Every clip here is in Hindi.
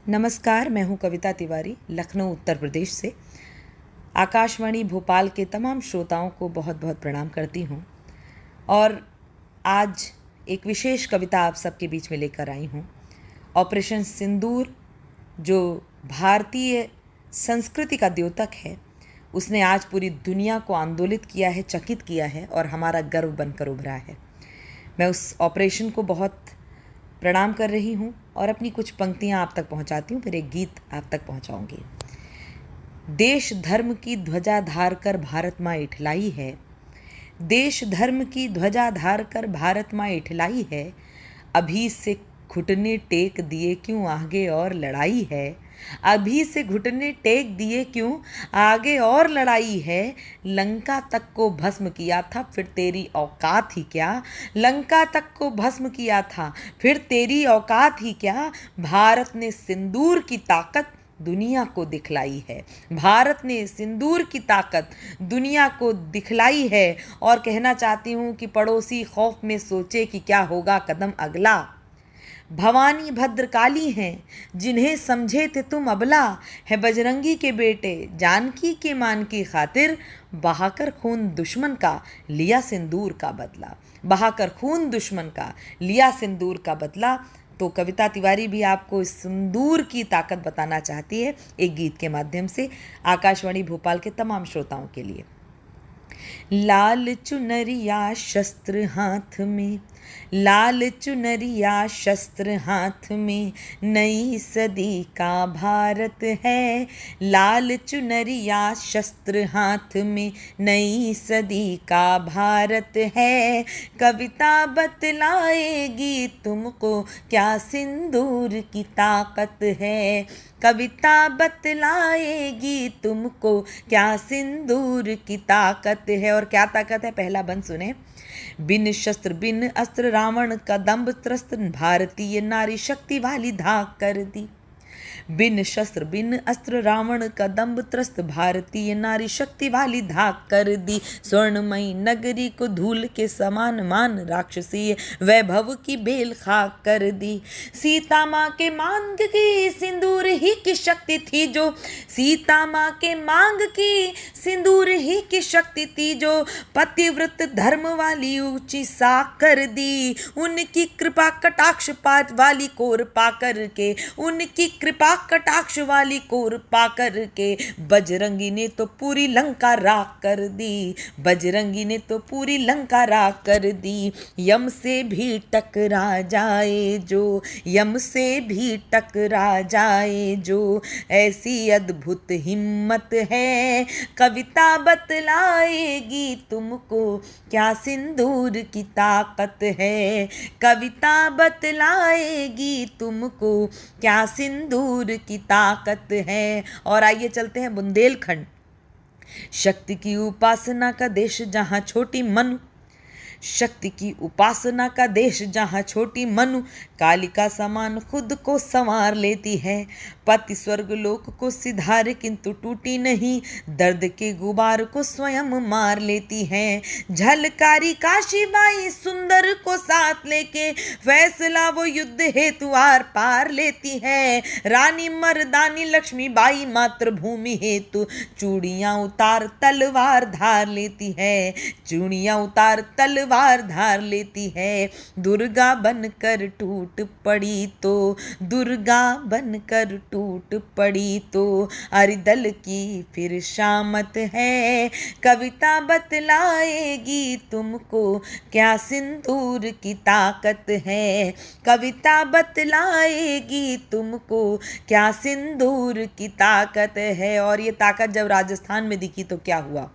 नमस्कार, मैं हूं कविता तिवारी, लखनऊ उत्तर प्रदेश से। आकाशवाणी भोपाल के तमाम श्रोताओं को बहुत बहुत प्रणाम करती हूं और आज एक विशेष कविता आप सबके बीच में लेकर आई हूं। ऑपरेशन सिंदूर जो भारतीय संस्कृति का द्योतक है, उसने आज पूरी दुनिया को आंदोलित किया है, चकित किया है और हमारा गर्व बनकर उभरा है। मैं उस ऑपरेशन को बहुत प्रणाम कर रही हूँ और अपनी कुछ पंक्तियाँ आप तक पहुँचाती हूँ, फिर एक गीत आप तक पहुँचाऊँगी। देश धर्म की ध्वजा धार कर भारत माँ इठलाई है, देश धर्म की ध्वजा धार कर भारत माँ इठलाई है। अभी से घुटने टेक दिए क्यों आगे और लड़ाई है, अभी से घुटने टेक दिए क्यों आगे और लड़ाई है। लंका तक को भस्म किया था फिर तेरी औकात ही क्या, लंका तक को भस्म किया था फिर तेरी औकात ही क्या। भारत ने सिंदूर की ताकत दुनिया को दिखलाई है, भारत ने सिंदूर की ताकत दुनिया को दिखलाई है। और कहना चाहती हूँ कि पड़ोसी खौफ में सोचे कि क्या होगा कदम अगला। भवानी भद्रकाली हैं जिन्हें समझे थे तुम अबला, है बजरंगी के बेटे जानकी के मान की खातिर। बहाकर खून दुश्मन का लिया सिंदूर का बदला, बहाकर खून दुश्मन का लिया सिंदूर का बदला। तो कविता तिवारी भी आपको इस सिंदूर की ताकत बताना चाहती है एक गीत के माध्यम से, आकाशवाणी भोपाल के तमाम श्रोताओं के लिए। लाल चुनरिया शस्त्र हाथ में, लाल चुनरिया शस्त्र हाथ में, नई सदी का भारत है। लाल चुनरिया शस्त्र हाथ में, नई सदी का भारत है। कविता बतलाएगी तुमको क्या सिंदूर की ताकत है, कविता बतलाएगी तुमको क्या सिंदूर की ताकत है। और क्या ताकत है, पहला बंद सुने। बिन शस्त्र बिन अस्त्र रावण का दंभ त्रस्त, भारतीय नारी शक्ति वाली धाक कर दी। बिन शस्त्र बिन अस्त्र रावण का दंभ त्रस्त, भारतीय नारी शक्ति वाली धाक कर दी। स्वर्णमयी नगरी को धूल के समान मान, राक्षसीय वैभव की बेल खाक कर दी। सीता माँ के मांग की सिंदूर ही की शक्ति थी जो, सीता माँ के मांग की सिंदूर ही की शक्ति थी जो, पतिव्रत धर्म वाली ऊंची साख कर दी। उनकी कृपा कटाक्ष पात वाली कोर पा कर के, उनकी कृपा कटाक्ष वाली कोर पा कर के, बजरंगी ने तो पूरी लंका राख कर दी, बजरंगी ने तो पूरी लंका राख कर दी। यम से भी टकरा जाए जो, यम से भी टकरा जाए जो, ऐसी अद्भुत हिम्मत है। कविता बतलाएगी तुमको क्या सिंदूर की ताकत है, कविता बतलाएगी तुमको क्या सिंदूर की ताकत है। और आइए चलते हैं बुंदेलखंड। शक्ति की उपासना का देश जहां छोटी मनु, शक्ति की उपासना का देश जहाँ छोटी मनु, कालिका समान खुद को संवार लेती है। पति स्वर्ग लोक को सिधारे किंतु टूटी नहीं, दर्द के गुबार को स्वयं मार लेती है। झलकारी काशीबाई सुंदर को साथ लेके, फैसला वो युद्ध हेतु आर पार लेती है। रानी मर्दानी लक्ष्मीबाई मातृभूमि हेतु चूड़ियाँ उतार तलवार धार लेती है, चूड़ियाँ उतार तलवार धार लेती है। दुर्गा बनकर टूट पड़ी तो, दुर्गा बनकर टूट पड़ी तो, अरिदल की फिर शामत है। कविता बतलाएगी तुमको क्या सिंदूर की ताकत है, कविता बतलाएगी तुमको क्या सिंदूर की ताकत है। और ये ताकत जब राजस्थान में दिखी तो क्या हुआ।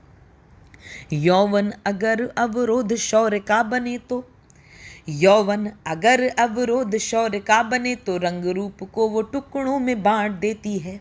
यौवन अगर अवरोध शौर्य का बने तो, यौवन अगर अवरोध शौर्य का बने तो, रंग रूप को वो टुकड़ों में बांट देती है।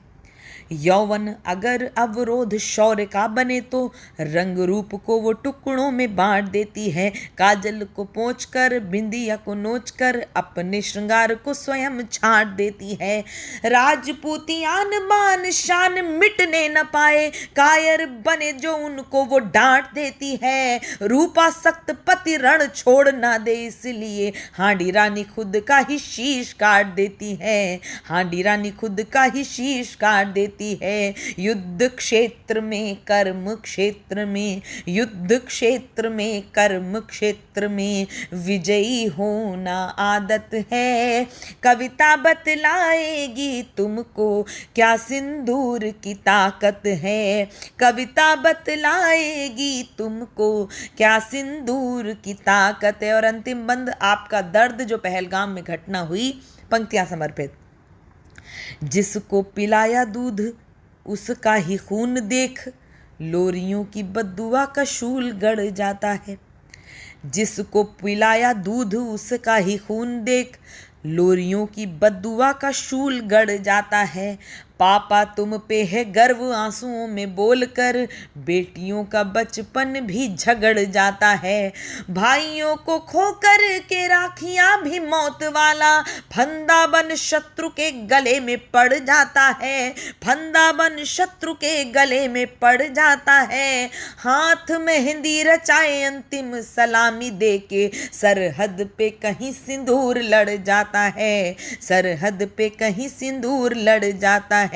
यौवन अगर अवरोध शौर्य का बने तो रंग रूप को वो टुकड़ों में बांट देती है। काजल को पोंछ कर, बिंदिया को नोच कर अपने श्रृंगार को स्वयं छांट देती है। राजपूतियान मान शान मिटने न पाए, कायर बने जो उनको वो डांट देती है। रूपा सख्त पति रण छोड़ ना दे, इसलिए हांडी रानी खुद का ही शीश काट देती है। हांडी रानी खुद का ही शीश काट देती है। युद्ध क्षेत्र में, कर्म क्षेत्र में, युद्ध क्षेत्र में, कर्म क्षेत्र में विजयी होना आदत है। कविता बतलाएगी तुमको क्या सिंदूर की ताकत है। कविता बतलाएगी तुमको क्या सिंदूर की ताकत है। और अंतिम बंद आपका दर्द जो पहलगाम में घटना हुई, पंक्तियां समर्पित। जिसको पिलाया दूध उसका ही खून देख, लोरियों की बद्दुआ का शूल गड़ जाता है। जिसको पिलाया दूध उसका ही खून देख, लोरियों की बद्दुआ का शूल गड़ जाता है। पापा तुम पे है गर्व आंसुओं में बोलकर, बेटियों का बचपन भी झगड़ जाता है। भाइयों को खोकर के राखियां भी मौत वाला, फंदा बन शत्रु के गले में पड़ जाता है। फंदा बन शत्रु के गले में पड़ जाता है। हाथ मेहंदी रचाए अंतिम सलामी दे के, सरहद पे कहीं सिंदूर लड़ जाता है। सरहद पे कहीं सिंदूर लड़ जाता है।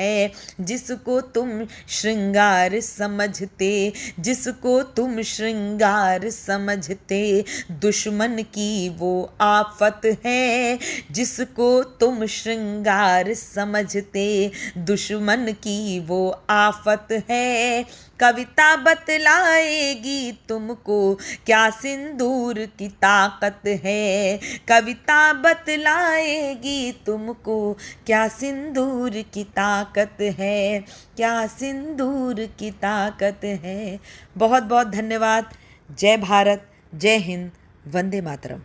जिसको तुम श्रृंगार समझते, जिसको तुम श्रृंगार समझते, दुश्मन की वो आफत है। जिसको तुम श्रृंगार समझते, दुश्मन की वो आफत है। कविता बतलाएगी तुमको क्या सिंदूर की ताकत है। कविता बतलाएगी तुमको क्या सिंदूर की ताकत है, क्या सिंदूर की ताकत है। बहुत बहुत धन्यवाद। जय भारत, जय हिंद, वंदे मातरम।